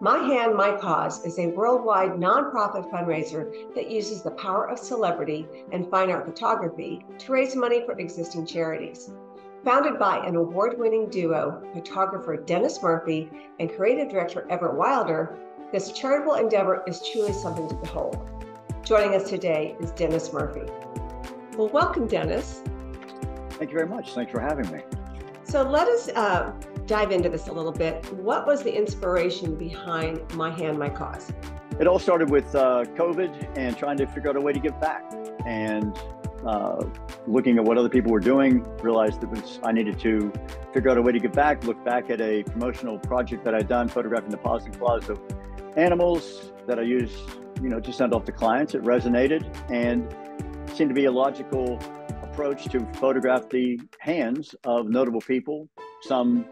My Hand, My Cause is a worldwide nonprofit fundraiser that uses the power of celebrity and fine art photography to raise money for existing charities. Founded by an award-winning duo, photographer Dennis Murphy and creative director Everett Wilder, this charitable endeavor is truly something to behold. Joining us today is Dennis Murphy. Well, welcome, Dennis. Thank you very much. Thanks for having me. So let us dive into this a little bit. What was the inspiration behind My Hand, My Cause? It all started with COVID and trying to figure out a way to give back. And looking at what other people were doing, realized I needed to figure out a way to give back, look back at a promotional project that I'd done, photographing the paws and claws of animals that I used, to send off to clients. It resonated and seemed to be a logical approach to photograph the hands of notable people, some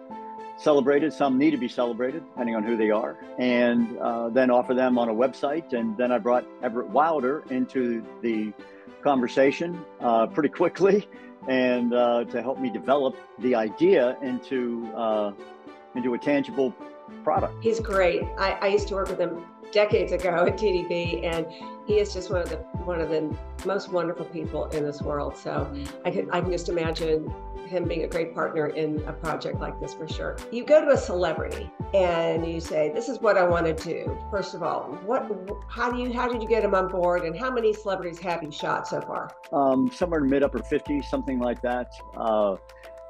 celebrated, some need to be celebrated, depending on who they are, and then offer them on a website. And then I brought Everett Wilder into the conversation pretty quickly, and to help me develop the idea into a tangible product. He's great. I used to work with him decades ago at TDB, and he is just one of the most wonderful people in this world. So I can just imagine him being a great partner in a project like this for sure. You go to a celebrity and you say, "This is what I want to do." First of all, how did you get him on board, and how many celebrities have you shot so far? Somewhere in mid-upper 50s, something like that.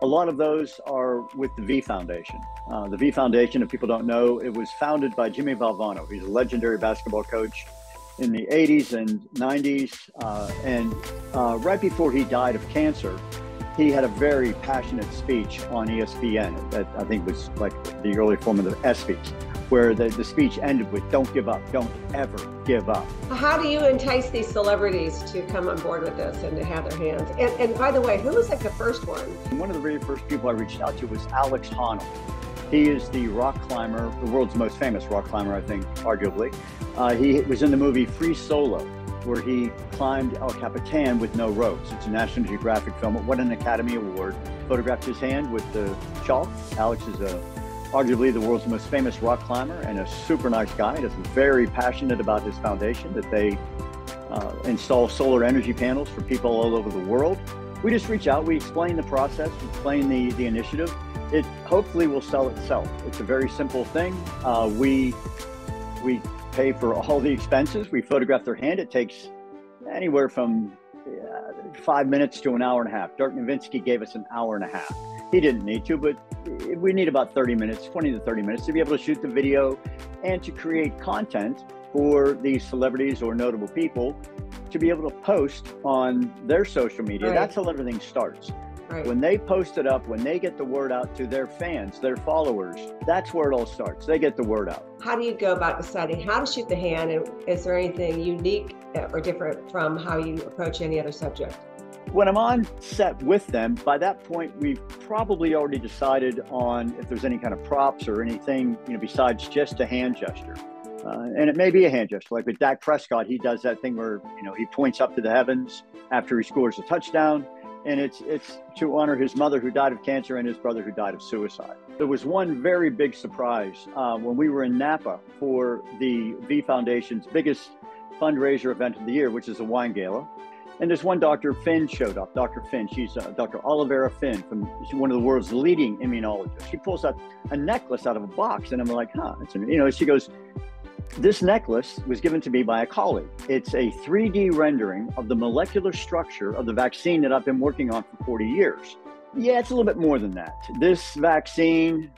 A lot of those are with the V Foundation. The V Foundation, if people don't know, it was founded by Jimmy Valvano. He's a legendary basketball coach in the 80s and 90s. And right before he died of cancer, he had a very passionate speech on ESPN that I think was like the early form of the S-speech, where the speech ended with, "Don't give up, don't ever give up." How do you entice these celebrities to come on board with this and to have their hands? And by the way, who was like the first one? One of the very first people I reached out to was Alex Honnold. He is the rock climber, the world's most famous rock climber, I think, arguably. He was in the movie Free Solo, where he climbed El Capitan with no ropes. It's a National Geographic film. It won an Academy Award. Photographed his hand with the chalk. Alex is arguably the world's most famous rock climber and a super nice guy. He's very passionate about his foundation, that they install solar energy panels for people all over the world. We just reach out, we explain the process, we explain the initiative. It hopefully will sell itself. It's a very simple thing. We pay for all the expenses. We photograph their hand. It takes anywhere from 5 minutes to an hour and a half. Dirk Nowitzki gave us an hour and a half. He didn't need to, but we need about 30 minutes, 20 to 30 minutes to be able to shoot the video and to create content for these celebrities or notable people to be able to post on their social media. Right. That's how everything starts. Right. When they post it up, when they get the word out to their fans, their followers, that's where it all starts. They get the word out. How do you go about deciding how to shoot the hand, and is there anything unique or different from how you approach any other subject? When I'm on set with them, by that point, we've probably already decided on if there's any kind of props or anything, besides just a hand gesture. And it may be a hand gesture. Like with Dak Prescott, he does that thing where, he points up to the heavens after he scores a touchdown. And it's to honor his mother who died of cancer and his brother who died of suicide. There was one very big surprise when we were in Napa for the V Foundation's biggest fundraiser event of the year, which is a wine gala. And this one Dr. Finn showed up, Dr. Finn. She's Dr. Olivera Finn, she's one of the world's leading immunologists. She pulls out a necklace out of a box, and I'm like, she goes, "This necklace was given to me by a colleague. It's a 3D rendering of the molecular structure of the vaccine that I've been working on for 40 years. Yeah, it's a little bit more than that. This vaccine,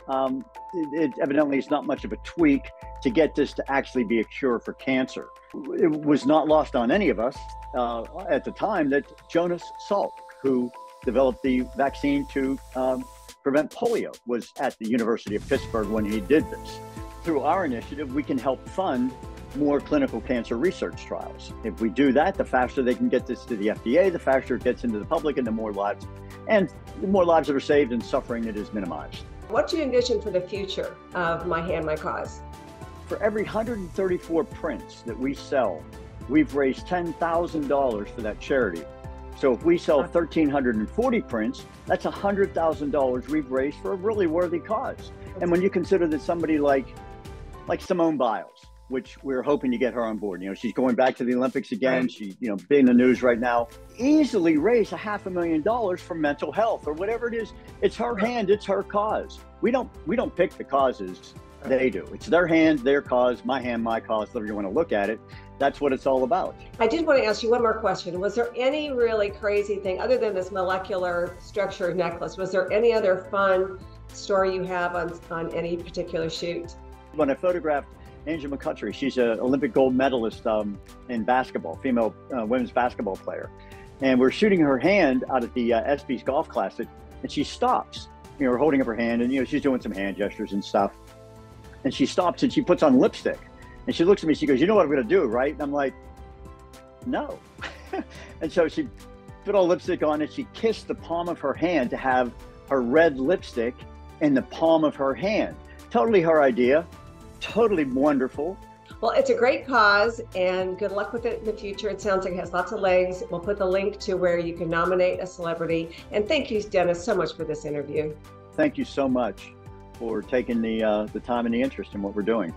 it evidently is not much of a tweak to get this to actually be a cure for cancer." It was not lost on any of us at the time that Jonas Salk, who developed the vaccine to prevent polio, was at the University of Pittsburgh when he did this. Through our initiative, we can help fund more clinical cancer research trials. If we do that, the faster they can get this to the FDA, the faster it gets into the public, and the more lives that are saved and suffering that is minimized. What do you envision for the future of My Hand, My Cause? For every 134 prints that we sell, we've raised $10,000 for that charity. So if we sell 1,340 prints, that's $100,000 we've raised for a really worthy cause. And when you consider that somebody like like Simone Biles, which we're hoping to get her on board. She's going back to the Olympics again. Right. She, being in the news right now, easily raise $500,000 for mental health or whatever it is. It's her hand, it's her cause. We don't pick the causes, they do. It's their hand, their cause, my hand, my cause, however you want to look at it. That's what it's all about. I did want to ask you one more question. Was there any really crazy thing other than this molecular structured necklace? Was there any other fun story you have on any particular shoot? When I photographed Angel McCutchery, she's an Olympic gold medalist in basketball, female women's basketball player. And we're shooting her hand out at the ESPYs Golf Classic, and she stops. We're holding up her hand, and she's doing some hand gestures and stuff. And she stops and she puts on lipstick. And she looks at me, she goes, "You know what I'm gonna do, right?" And I'm like, "No." And so she put all lipstick on and she kissed the palm of her hand to have her red lipstick in the palm of her hand. Totally her idea, totally wonderful. Well, it's a great cause, and good luck with it in the future. It sounds like it has lots of legs. We'll put the link to where you can nominate a celebrity. And thank you, Dennis, so much for this interview. Thank you so much for taking the time and the interest in what we're doing.